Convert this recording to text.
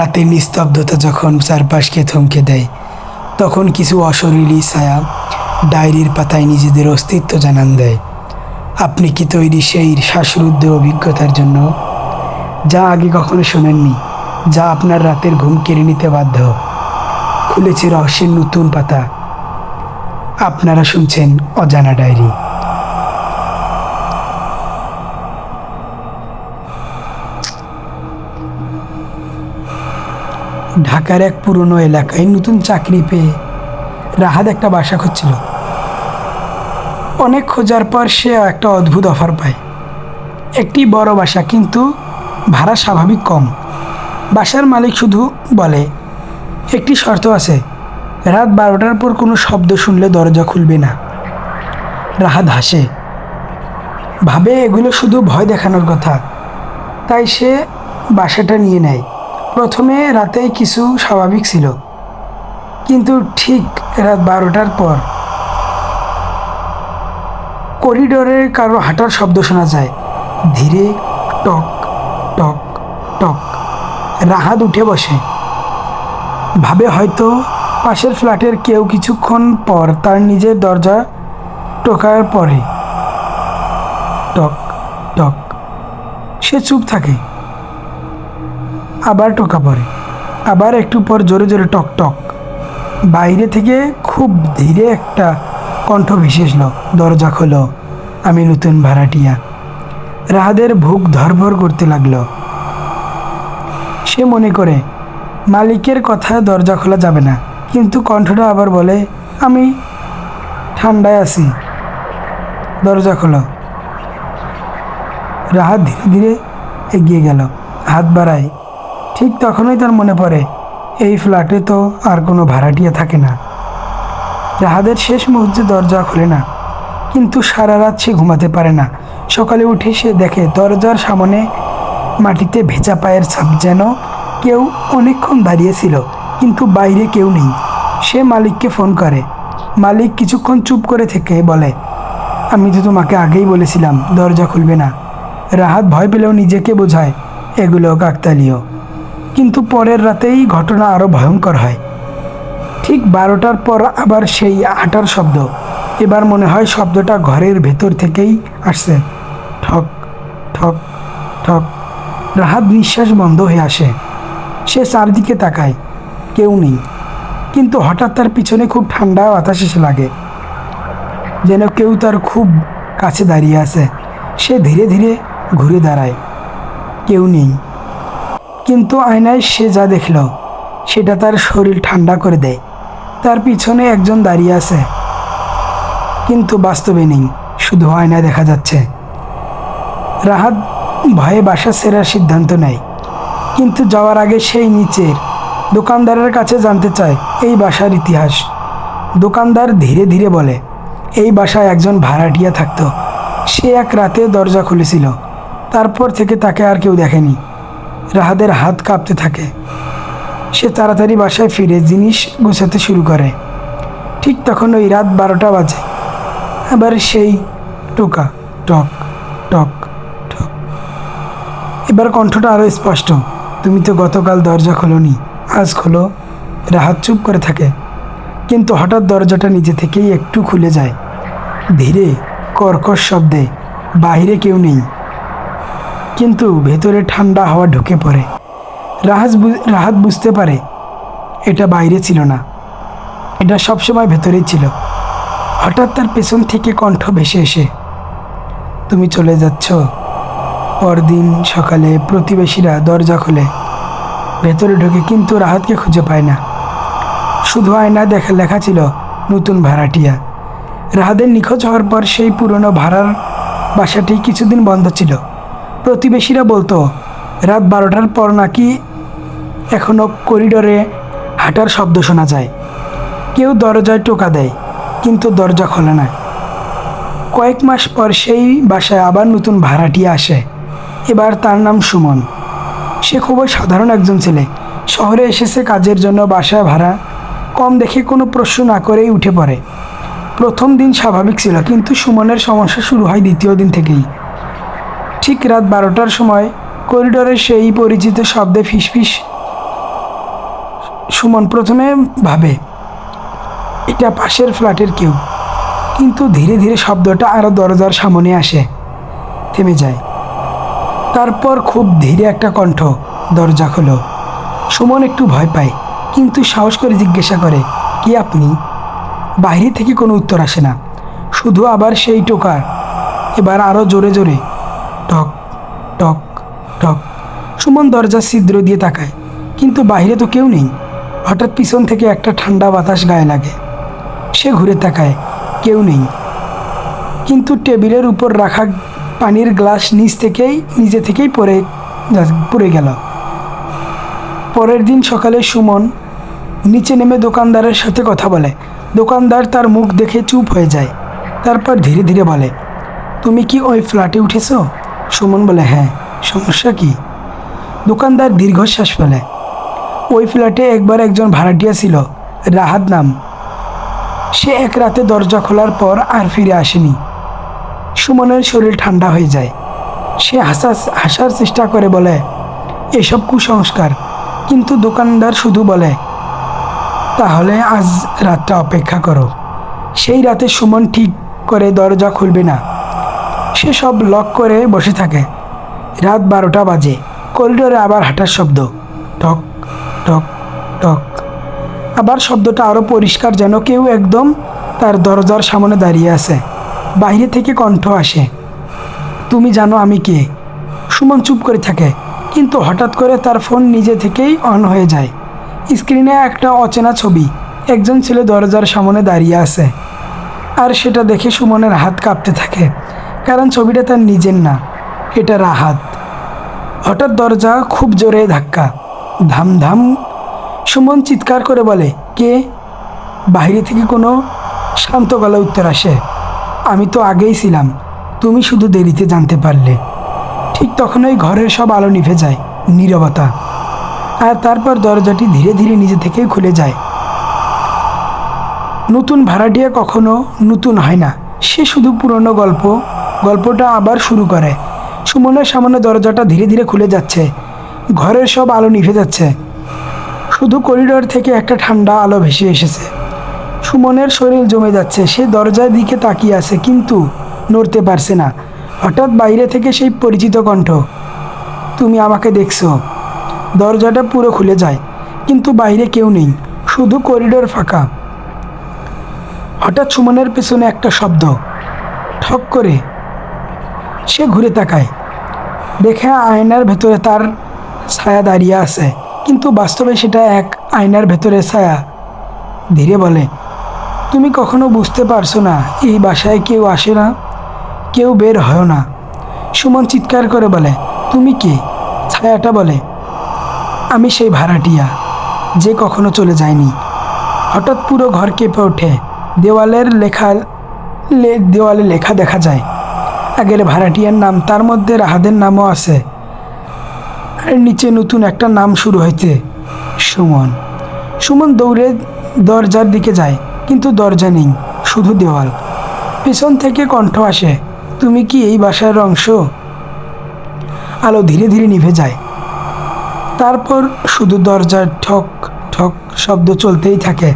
রাতের নিস্তব্ধতা যখন চারপাশকে থমকে দেয়, তখন কিছু অশরীরী ছায়া ডায়েরির পাতায় নিজেদের অস্তিত্ব জানান দেয়। আপনি কি তৈরি সেই শ্বাসরুদ্ধ অভিজ্ঞতার জন্য, যা আগে কখনো শোনেননি, যা আপনার রাতের ঘুম কেড়ে নিতে বাধ্য? খুলেছে রহস্যের নতুন পাতা। আপনারা শুনছেন অজানা ডায়েরি। ঢাকার এক পুরনো এলাকায় নতুন চাকরি পেয়ে রাহাত একটা বাসা খুঁজছিল। অনেক খোঁজার পর সে একটা অদ্ভুত অফার পায়। একটি বড় বাসা, কিন্তু ভাড়া স্বাভাবিক কম। বাসার মালিক শুধু বলে, একটি শর্ত আছে, রাত 12টার পর কোনো শব্দ শুনলে দরজা খুলবে না। রাহাত হাসে, ভাবে এগুলো শুধু ভয় দেখানোর কথা। তাই সে বাসাটা নিয়ে নেয়। প্রথমে রাতে কিছু স্বাভাবিক ছিল, কিন্তু ঠিক রাত 12টার পর করিডোরে কারো হাঁটার শব্দ শোনা যায়, ধীরে, টক টক টক। রাহাত উঠে বসে, ভাবে হয়তো পাশের ফ্ল্যাটের কেউ কিছুক্ষণ পর তার নিজের দরজা টোকার পরে। টক টক। সে চুপ থাকে, আবার টোকা পড়ে, আবার একটু পর জোরে জোরে টক টক। বাইরে থেকে খুব ধীরে একটা কণ্ঠ ভেসে এসলো, দরজা খোলো, আমি নতুন ভাড়াটিয়া। রাহাদের বুক ধড়ফড় করতে লাগলো। সে মনে করে মালিকের কথা, দরজা খোলা যাবে না, কিন্তু কণ্ঠটা আবার বলে, আমি ঠান্ডায় আছি, দরজা খোলো। রাহাত ধীরে ধীরে এগিয়ে গেল, হাত বাড়ায়। ঠিক তখনই তার মনে পড়ে, এই ফ্ল্যাটে তো আর কোনো ভাড়াটিয়া থাকে না। রাহাদের শেষ মুহূর্তে দরজা খোলে না, কিন্তু সারা রাত সে ঘুমাতে পারে না। সকালে উঠে সে দেখে দরজার সামনে মাটিতে ভেজা পায়ের ছাপ, যেন কেউ অনেকক্ষণ দাঁড়িয়েছিল, কিন্তু বাইরে কেউ নেই। সে মালিককে ফোন করে। মালিক কিছুক্ষণ চুপ করে থেকে বলে, আমি তো তোমাকে আগেই বলেছিলাম দরজা খুলবে না। রাহাত ভয় পেলেও নিজেকে বোঝায় এগুলো কাকতালীয়। কিন্তু পরের রাতেই ঘটনা আরও ভয়ঙ্কর হয়। ঠিক 12টার পর আবার সেই হাঁটার শব্দ। এবার মনে হয় শব্দটা ঘরের ভেতর থেকেই আসছে, ঠক ঠক ঠক। রাহাত নিঃশ্বাস বন্ধ হয়ে আসে। সে চারদিকে তাকায়, কেউ নেই, কিন্তু হঠাৎ তার পিছনে খুব ঠান্ডা বাতাস এসে লাগে, যেন কেউ তার খুব কাছে দাঁড়িয়ে আছে। সে ধীরে ধীরে ঘুরে দাঁড়ায়, কেউ নেই, কিন্তু আয়নায় সে যা দেখল সেটা তার শরীর ঠান্ডা করে দেয়। তার পিছনে একজন দাঁড়িয়ে আছে, কিন্তু বাস্তবে নেই, শুধু আয়নায় দেখা যাচ্ছে। রাহাত ভয়ে বাসা ছেড়ার সিদ্ধান্ত নেয়, কিন্তু যাওয়ার আগে সেই নিচের দোকানদারের কাছে জানতে চায় এই বাসার ইতিহাস। দোকানদার ধীরে ধীরে বলে, এই বাসায় একজন ভাড়াটিয়া থাকতো। সে এক রাতে দরজা খুলেছিল, তারপর থেকে তাকে আর কেউ দেখেনি। রাহাদের হাত কাঁপতে থাকে। সে তাড়াতাড়ি বাসায় ফিরে জিনিস গোছাতে শুরু করে। ঠিক তখন ওই রাত 12টা বাজে। আবার সেই টোকা, টক টক টক। এবার কণ্ঠটা আরও স্পষ্ট, তুমি তো গতকাল দরজা খোলোনি, আজ খোলো। রাহাত চুপ করে থাকে, কিন্তু হঠাৎ দরজাটা নিজে থেকেই একটু খুলে যায়, ধীরে, কর্কশ শব্দে। বাইরে কেউ নেই, কিন্তু ভেতরে ঠান্ডা হাওয়া ঢুকে পড়ে। রাহাত বুঝতে পারে এটা বাইরে ছিল না, এটা সবসময় ভেতরেই ছিল। হঠাৎ তার পেছন থেকে কণ্ঠ ভেসে এসে, তুমি চলে যাচ্ছ। পরদিন সকালে প্রতিবেশীরা দরজা খোলে, ভেতরে ঢোকে, কিন্তু রাহাতকে খুঁজে পায় না। শুধু আয়না লেখা ছিল নতুন ভাড়াটিয়া। রাহাতের নিখোঁজ হওয়ার পর সেই পুরনো ভাড়ার বাসাটি কিছুদিন বন্ধ ছিল। প্রতিবেশীরা বলতো রাত 12টার পর নাকি এখনও করিডোরে হাঁটার শব্দ শোনা যায়। কেউ দরজায় টোকা দেয়, কিন্তু দরজা খোলে না। কয়েক মাস পর সেই বাসায় আবার নতুন ভাড়াটিয়া আসে। এবার তার নাম সুমন। সে খুবই সাধারণ একজন ছেলে। শহরে এসেছে কাজের জন্য। বাসায় ভাড়া কম দেখে কোনো প্রশ্ন না করেই উঠে পড়ে। প্রথম দিন স্বাভাবিক ছিল, কিন্তু সুমনের সমস্যা শুরু হয় দ্বিতীয় দিন থেকেই। ঠিক রাত 12টার সময় করিডোরের সেই পরিচিত শব্দে ফিসফিস সুমন প্রথমে ভাবে এটা পাশের ফ্ল্যাটের কেউ, কিন্তু ধীরে ধীরে শব্দটা আরও দরজার সামনে আসে, থেমে যায়। তারপর খুব ধীরে একটা কণ্ঠ দরজা খোলো। সুমন একটু ভয় পায়, কিন্তু সাহস করে জিজ্ঞাসা করে, কে আপনি? বাইরে থেকে কোনো উত্তর আসে না, শুধু আবার সেই টোকার, এবার আরও জোরে জোরে, টক টক টক। সুমন দরজার ছিদ্র দিয়ে তাকায়, কিন্তু বাইরে তো কেউ নেই। হঠাৎ পিছন থেকে একটা ঠান্ডা বাতাস গায়ে লাগে। সে ঘুরে তাকায়, কেউ নেই, কিন্তু টেবিলের উপর রাখা পানির গ্লাস নিজে থেকেই পড়ে গেল। পরের দিন সকালে সুমন নিচে নেমে দোকানদারের সাথে কথা বলে। দোকানদার তার মুখ দেখে চুপ হয়ে যায়, তারপর ধীরে ধীরে বলে, তুমি কি ওই ফ্ল্যাটে উঠেছো? সুমন বলে, হ্যাঁ। সমস্যা কি? দোকানদার দীর্ঘশ্বাস ফেলে। ওই ফ্ল্যাটে একবার একজন ভাড়াটিয়া ছিল, রাহাত নাম। সে এক রাতে দরজা খোলার পর আর ফিরে আসেনি। সুমনের শরীর ঠান্ডা হয়ে যায়। সে হাসার চেষ্টা করে, বলে, এসব কুসংস্কার। কিন্তু দোকানদার শুধু বলে, তাহলে আজ রাতটা অপেক্ষা করো। সেই রাতে সুমন ঠিক করে দরজা খুলবে না। সে সব লক করে বসে থাকে। রাত 12টা বাজে। করিডোরে আবার হাঁটার শব্দ, টক টক টক। আবার শব্দটা আরও পরিষ্কার, যেন কেউ একদম তার দরজার সামনে দাঁড়িয়ে আছে। বাইরে থেকে কণ্ঠ আসে, তুমি জানো আমি কে? সুমন চুপ করে থাকে, কিন্তু হঠাৎ করে তার ফোন নিজে থেকেই অন হয়ে যায়। স্ক্রিনে একটা অচেনা ছবি, একজন ছেলে দরজার সামনে দাঁড়িয়ে আছে। আর সেটা দেখে সুমনের হাত কাঁপতে থাকে, কারণ ছবিটা তার নিজের না, এটা রাহাত। হঠাৎ দরজা খুব জোরে ধাক্কা, ধাম ধাম। সুমন চিৎকার করে বলে, কে? বাইরে থেকে কোনো শান্ত গলা উত্তর আসে, আমি তো আগেই ছিলাম, তুমি শুধু দেরিতে জানতে পারলে। ঠিক তখনই ঘরের সব আলো নিভে যায়, নীরবতা। আর তারপর দরজাটি ধীরে ধীরে নিজে থেকেই খুলে যায়। নতুন ভাড়াটিয়া কখনো নতুন হয় না, সে শুধু পুরনো গল্পটা আবার শুরু করে। সুমনের সামনে দরজাটা ধীরে ধীরে খুলে যাচ্ছে, ঘরের সব আলো নিভে যাচ্ছে, শুধু করিডোর থেকে একটা ঠান্ডা আলো ভেসে এসেছে। সুমনের শরীর জমে যাচ্ছে। সে দরজার দিকে তাকিয়ে আছে, কিন্তু নড়তে পারছে না। হঠাৎ বাইরে থেকে সেই পরিচিত কণ্ঠ, তুমি আমাকে দেখছো? দরজাটা পুরো খুলে যায়, কিন্তু বাইরে কেউ নেই, শুধু করিডোর ফাঁকা। হঠাৎ সুমনের পেছনে একটা শব্দ, ঠক করে। সে ঘুরে তাকায়, দেখে আয়নার ভেতরে তার ছায়া দাঁড়িয়ে আছে, কিন্তু বাস্তবে সেটা এক আয়নার ভেতরে ছায়া। ধীরে বলে, তুমি কখনো বুঝতে পারছো না, এই বাসায় কেউ আসে না, কেউ বের হয় না। সুমন চিৎকার করে বলে, তুমি কে? ছায়াটা বলে, আমি সেই ভাড়াটিয়া, যে কখনো চলে যায়নি। হঠাৎ পুরো ঘর কেঁপে ওঠে। দেওয়ালে লেখা দেখা যায়, আগের ভাড়াটিয়ার নাম, তার মধ্যে রাহাদের নামও আছে। আর নিচে নতুন একটা নাম শুরু হয়েছে, সুমন। সুমন দৌড়ে দরজার দিকে যায়, কিন্তু দরজা নেই, শুধু দেওয়াল। পিছন থেকে কণ্ঠ আসে, তুমি কি এই বাসার অংশ? আলো ধীরে ধীরে নিভে যায়, তারপর শুধু দরজার ঠক ঠক শব্দ চলতেই থাকে।